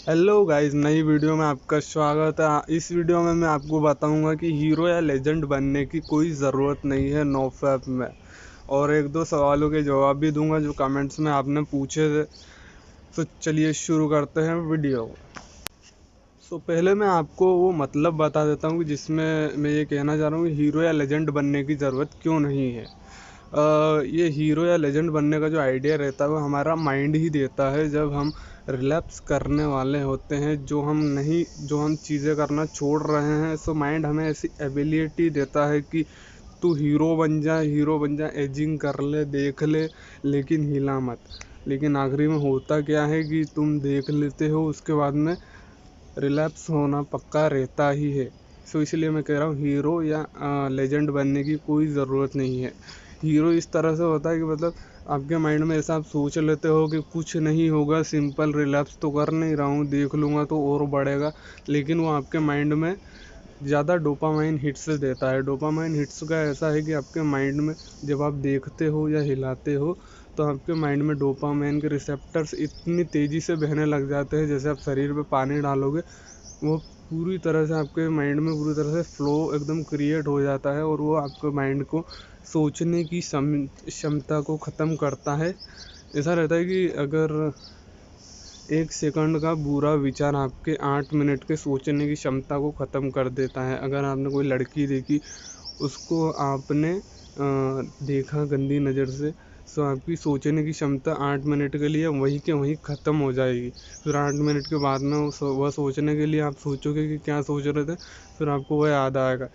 Hello guys, नई video में आपका स्वागत है। इस वीडियो में मैं आपको बताऊंगा कि हीरो या लेजेंड बनने की कोई ज़रूरत नहीं है नोफैप में, और एक दो सवालों के जवाब भी दूंगा जो कमेंट्स में आपने पूछे थे। तो चलिए शुरू करते हैं वीडियो को। पहले मैं आपको वो मतलब बता देता हूँ कि जिसमें मैं ये कहना चाह रहा हूँ कि हीरो या लेजेंड बनने की ज़रूरत क्यों नहीं है। ये हीरो या लेजेंड बनने का जो आइडिया रहता है वो हमारा माइंड ही देता है जब हम रिलैप्स करने वाले होते हैं, जो हम चीज़ें करना छोड़ रहे हैं। सो माइंड हमें ऐसी एबिलिटी देता है कि तू हीरो बन जा, एजिंग कर ले, देख ले, लेकिन हिला मत। लेकिन आखिरी में होता क्या है कि तुम देख लेते हो, उसके बाद में रिलैप्स होना पक्का रहता ही है। इसलिए मैं कह रहा हूँ हीरो या लेजेंड बनने की कोई ज़रूरत नहीं है। हीरो इस तरह से होता है कि मतलब आपके माइंड में ऐसा आप सोच लेते हो कि कुछ नहीं होगा, सिंपल रिलैप्स तो कर नहीं रहा हूँ, देख लूँगा तो और बढ़ेगा। लेकिन वो आपके माइंड में ज़्यादा डोपामाइन हिट्स देता है। डोपामाइन हिट्स का ऐसा है कि आपके माइंड में जब आप देखते हो या हिलाते हो तो आपके माइंड में डोपामाइन के रिसेप्टर्स इतनी तेज़ी से बहने लग जाते हैं, जैसे आप शरीर पे पानी डालोगे, वो पूरी तरह से आपके माइंड में पूरी तरह से फ्लो एकदम क्रिएट हो जाता है, और वो आपके माइंड को सोचने की क्षमता को ख़त्म करता है। ऐसा रहता है कि अगर 1 सेकंड का बुरा विचार आपके 8 मिनट के सोचने की क्षमता को ख़त्म कर देता है। अगर आपने कोई लड़की देखी, उसको आपने देखा गंदी नज़र से, तो आपकी सोचने की क्षमता 8 मिनट के लिए वहीं के वहीं ख़त्म हो जाएगी। फिर 8 मिनट के बाद में वह सोचने के लिए आप सोचोगे कि क्या सोच रहे थे, फिर आपको वह याद आएगा।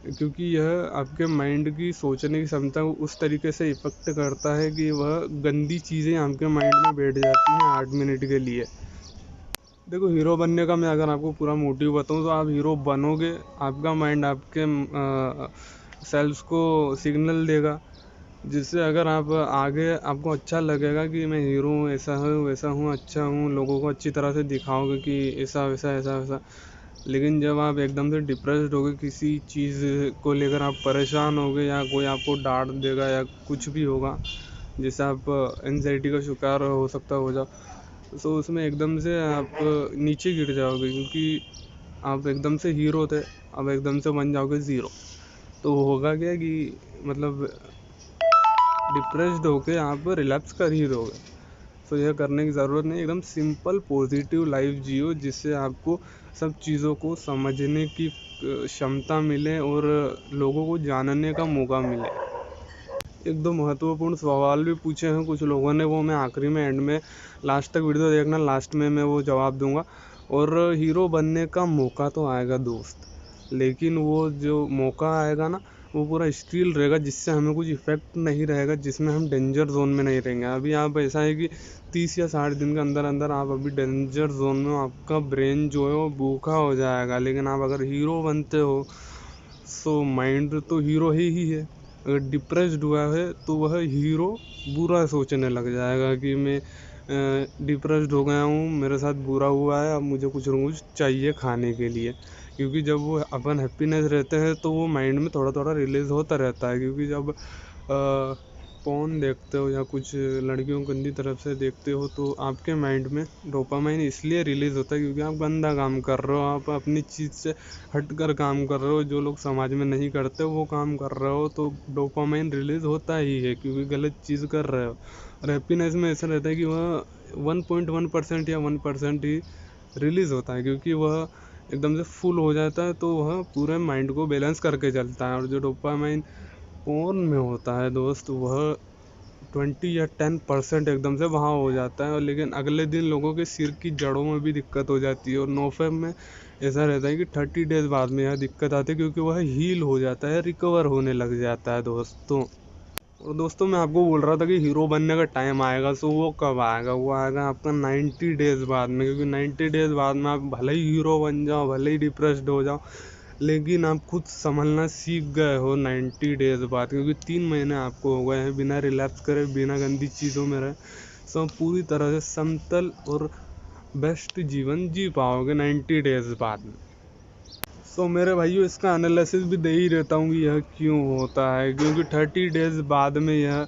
क्योंकि यह आपके माइंड की सोचने की क्षमता को उस तरीके से इफ़ेक्ट करता है कि वह गंदी चीज़ें आपके माइंड में बैठ जाती हैं 8 मिनट के लिए। देखो, हीरो बनने का मैं अगर आपको पूरा मोटिव बताऊं तो आप हीरो बनोगे, आपका माइंड आपके सेल्स को सिग्नल देगा, जिससे अगर आप आगे आपको अच्छा लगेगा कि मैं हीरो हूँ, ऐसा हूँ वैसा हूँ, अच्छा हूँ, लोगों को अच्छी तरह से दिखाओगे कि ऐसा वैसा ऐसा वैसा। लेकिन जब आप एकदम से डिप्रेस्ड होगे, किसी चीज़ को लेकर आप परेशान होगे, या कोई आपको डांट देगा या कुछ भी होगा जिससे आप एंजाइटी का शिकार हो सकता हो जाओ, तो उसमें एकदम से आप नीचे गिर जाओगे, क्योंकि आप एकदम से हीरो थे, अब एकदम से बन जाओगे ज़ीरो। तो होगा क्या कि मतलब डिप्रेस्ड होके आप रिलैप्स कर ही दोगे। तो यह करने की ज़रूरत नहीं, एकदम सिंपल पॉजिटिव लाइफ जियो, जिससे आपको सब चीज़ों को समझने की क्षमता मिले और लोगों को जानने का मौका मिले। एक दो महत्वपूर्ण सवाल भी पूछे हैं कुछ लोगों ने, वो मैं आखिरी में एंड में, लास्ट तक वीडियो देखना, लास्ट में मैं वो जवाब दूंगा। और हीरो बनने का मौका तो आएगा दोस्त, लेकिन वो जो मौका आएगा ना, वो पूरा स्टील रहेगा, जिससे हमें कुछ इफेक्ट नहीं रहेगा, जिसमें हम डेंजर जोन में नहीं रहेंगे। अभी आप ऐसा है कि 30 या 60 दिन के अंदर अंदर आप अभी डेंजर जोन में, आपका ब्रेन जो है वो भूखा हो जाएगा। लेकिन आप अगर हीरो बनते हो, सो माइंड तो हीरो ही है। अगर डिप्रेस्ड हुआ है तो वह हीरो बुरा सोचने लग जाएगा कि मैं डिप्रेस्ड हो गया हूँ, मेरे साथ बुरा हुआ है, अब मुझे कुछ न कुछ चाहिए खाने के लिए। क्योंकि जब वो अपन हैप्पीनेस रहते हैं तो वो माइंड में थोड़ा थोड़ा रिलीज़ होता रहता है। क्योंकि जब पोर्न देखते हो या कुछ लड़कियों को गंदी तरफ से देखते हो, तो आपके माइंड में डोपामाइन इसलिए रिलीज़ होता है क्योंकि आप गंदा काम कर रहे हो, आप अपनी चीज़ से हट कर काम कर रहे हो, जो लोग समाज में नहीं करते वो काम कर रहे हो, तो डोपामाइन रिलीज़ होता ही है क्योंकि गलत चीज़ कर रहे हो। और हैप्पीनेस में ऐसा रहता है कि वह 1.1% या 1% ही रिलीज़ होता है, क्योंकि वह एकदम से फुल हो जाता है, तो वह पूरे माइंड को बैलेंस करके चलता है। और जो डोपामाइन पोर्न में होता है दोस्त, वह 20 या 10% एकदम से वहाँ हो जाता है, और लेकिन अगले दिन लोगों के सिर की जड़ों में भी दिक्कत हो जाती है। और नोफेम में ऐसा रहता है कि 30 डेज बाद में यह दिक्कत आती है, क्योंकि वह हील हो जाता है, रिकवर होने लग जाता है दोस्तों। और दोस्तों, मैं आपको बोल रहा था कि हीरो बनने का टाइम आएगा, सो वो कब आएगा? वो आएगा आपका 90 डेज बाद में। क्योंकि 90 डेज बाद में आप भले ही हीरो बन जाओ, भले ही डिप्रेस्ड हो जाओ, लेकिन आप खुद संभलना सीख गए हो 90 डेज बाद। क्योंकि 3 महीने आपको हो गए हैं बिना रिलैप्स करे, बिना गंदी चीज़ों में रहे, सब पूरी तरह से समतल और बेस्ट जीवन जी पाओगे 90 डेज बाद में। मेरे भाइयों, इसका एनालिसिस भी दे ही रहता हूँ कि यह क्यों होता है। क्योंकि 30 डेज बाद में यह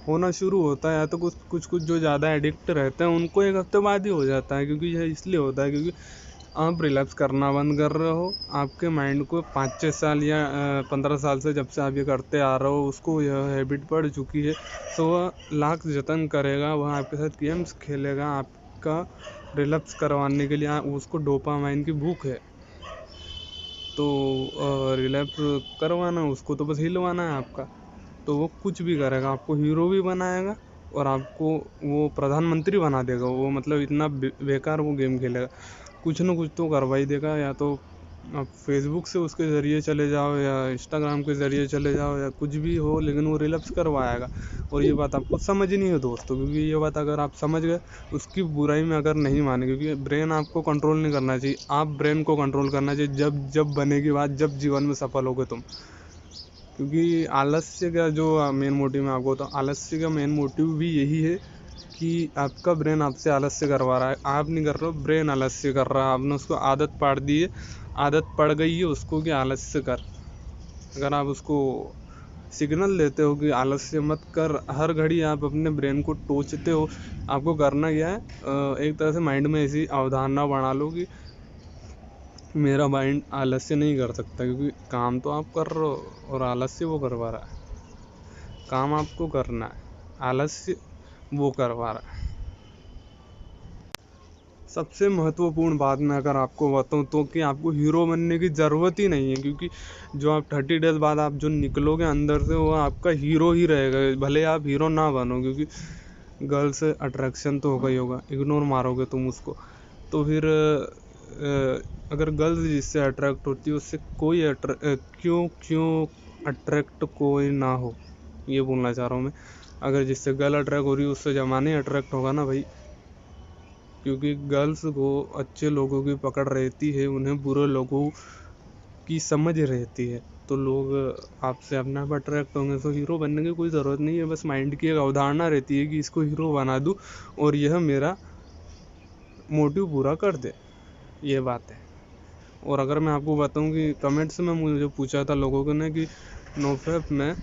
होना शुरू होता है, या तो कुछ जो ज़्यादा एडिक्ट रहते हैं उनको 1 हफ्ते बाद ही हो जाता है, क्योंकि यह इसलिए होता है क्योंकि आप रिलैप्स करना बंद कर रहे हो। आपके माइंड को 5-6 साल या 15 साल से, जब से आप ये करते आ रहे हो, उसको यह हैबिट पड़ चुकी है। तो वह लाख जतन करेगा, वह आपके साथ गेम्स खेलेगा आपका रिलैप्स करवाने के लिए। उसको डोपामाइन की भूख है, तो रिलैप्स करवाना उसको, तो बस हिलवाना है आपका। तो वो कुछ भी करेगा, आपको हीरो भी बनाएगा और आपको वो प्रधानमंत्री बना देगा। वो मतलब इतना बेकार वो गेम खेलेगा, कुछ ना कुछ तो करवा ही देगा। या तो आप फेसबुक से उसके ज़रिए चले जाओ, या इंस्टाग्राम के ज़रिए चले जाओ, या कुछ भी हो, लेकिन वो रिलैप्स करवाएगा। और ये बात आपको समझनी है दोस्तों, क्योंकि ये बात अगर आप समझ गए, उसकी बुराई में अगर नहीं माने, क्योंकि ब्रेन आपको कंट्रोल नहीं करना चाहिए, आप ब्रेन को कंट्रोल करना चाहिए। जब जब बनेगी बात, जब जीवन में सफल होगे तुम। क्योंकि आलस्य का जो मेन मोटिव मैं आपको बताऊँ, आलस्य का मेन मोटिव भी यही है कि आपका ब्रेन आपसे आलस्य करवा रहा है। आप नहीं कर रहे हो, ब्रेन आलस्य कर रहा है। आपने उसको आदत पाड़ दी है, आदत पड़ गई है उसको कि आलस्य कर। अगर आप उसको सिग्नल देते हो कि आलस्य मत कर, हर घड़ी आप अपने ब्रेन को टोचते हो। आपको करना क्या है, एक तरह से माइंड में ऐसी अवधारणा बना लो कि मेरा माइंड आलस्य नहीं कर सकता, क्योंकि काम तो आप कर रहे हो और आलस्य वो करवा रहा है। काम आपको करना है, आलस्य वो करवा रहा है। सबसे महत्वपूर्ण बात मैं अगर आपको बताऊँ तो, कि आपको हीरो बनने की ज़रूरत ही नहीं है, क्योंकि जो आप 30 डेज बाद आप जो निकलोगे अंदर से, वो आपका हीरो ही रहेगा, भले आप हीरो ना बनो। क्योंकि गर्ल से अट्रैक्शन तो होगा ही होगा, इग्नोर मारोगे तुम उसको। तो फिर अगर गर्ल्स जिससे अट्रैक्ट होती है, उससे कोई क्यों अट्रैक्ट कोई ना हो, ये बोलना चाह रहा हूँ मैं। अगर जिससे गर्ल अट्रैक्ट हो रही है, उससे ज़माने अट्रैक्ट होगा ना भाई। क्योंकि गर्ल्स को अच्छे लोगों की पकड़ रहती है, उन्हें बुरे लोगों की समझ रहती है, तो लोग आपसे अपने आप अट्रैक्ट होंगे। तो हीरो बनने की कोई ज़रूरत नहीं है, बस माइंड की एक अवधारणा रहती है कि इसको हीरो बना दूँ और यह मेरा मोटिव पूरा कर दे, ये बात है। और अगर मैं आपको बताऊं कि कमेंट्स में मुझे पूछा था लोगों ने कि नोफेप में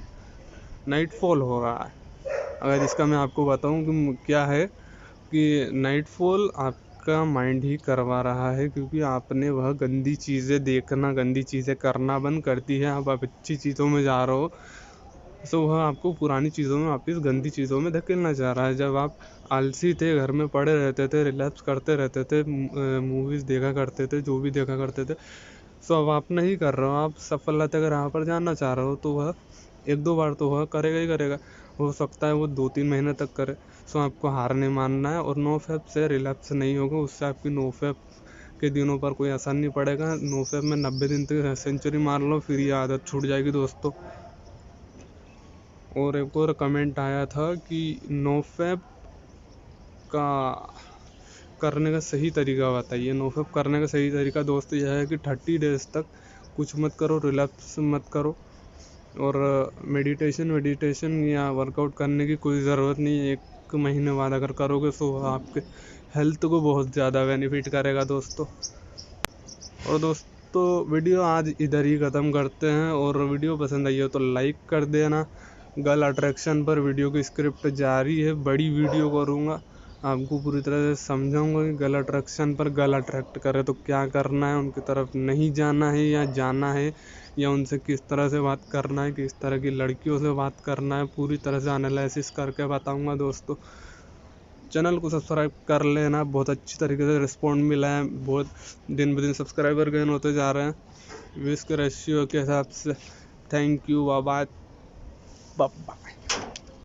नाइटफॉल हो रहा है। अगर इसका मैं आपको बताऊं कि क्या है, कि नाइटफॉल आपका माइंड ही करवा रहा है, क्योंकि आपने वह गंदी चीज़ें देखना, गंदी चीज़ें करना बंद कर दी है। आप अच्छी चीज़ों में जा रहे हो, तो वह आपको पुरानी चीज़ों में वापस गंदी चीज़ों में धकेलना चाह रहा है। जब आप आलसी थे, घर में पड़े रहते थे, रिलैप्स करते रहते थे, मूवीज़ देखा करते थे, जो भी देखा करते थे, तो अब आप नहीं कर रहे हो। आप सफलता के राह पर जाना चाह रहे हो, तो वह 1-2 बार तो वह करेगा ही करेगा। हो सकता है वो 2-3 महीने तक करे। सो आपको हार नहीं मानना है, और नोफेप से रिलैप्स नहीं होगा। उससे आपकी नोफेप के दिनों पर कोई असर नहीं पड़ेगा। नोफेप में 90 दिन तक सेंचुरी मार लो, फिर ये आदत छूट जाएगी दोस्तों। और एक और कमेंट आया था कि नोफेप का करने का सही तरीका बताइए। नोफेप करने का सही तरीका दोस्त यह है कि 30 डेज तक कुछ मत करो, रिलैप्स मत करो, और मेडिटेशन या वर्कआउट करने की कोई ज़रूरत नहीं है। 1 महीने बाद अगर करोगे तो वह आपके हेल्थ को बहुत ज़्यादा बेनिफिट करेगा दोस्तों। और दोस्तों, वीडियो आज इधर ही ख़त्म करते हैं, और वीडियो पसंद आई हो तो लाइक कर देना। गर्ल अट्रैक्शन पर वीडियो की स्क्रिप्ट जारी है, बड़ी वीडियो करूँगा, आपको पूरी तरह से समझाऊंगा कि गर्ल अट्रैक्शन पर गर्ल अट्रैक्ट करे तो क्या करना है, उनकी तरफ नहीं जाना है या जाना है, या उनसे किस तरह से बात करना है, किस तरह की लड़कियों से बात करना है, पूरी तरह से एनालिसिस करके बताऊंगा दोस्तों। चैनल को सब्सक्राइब कर लेना, बहुत अच्छी तरीके से रिस्पॉन्ड मिला है, बहुत दिन ब दिन सब्सक्राइबर गेन होते जा रहे हैं विश के रेशियो के हिसाब से। Thank you, bye bye.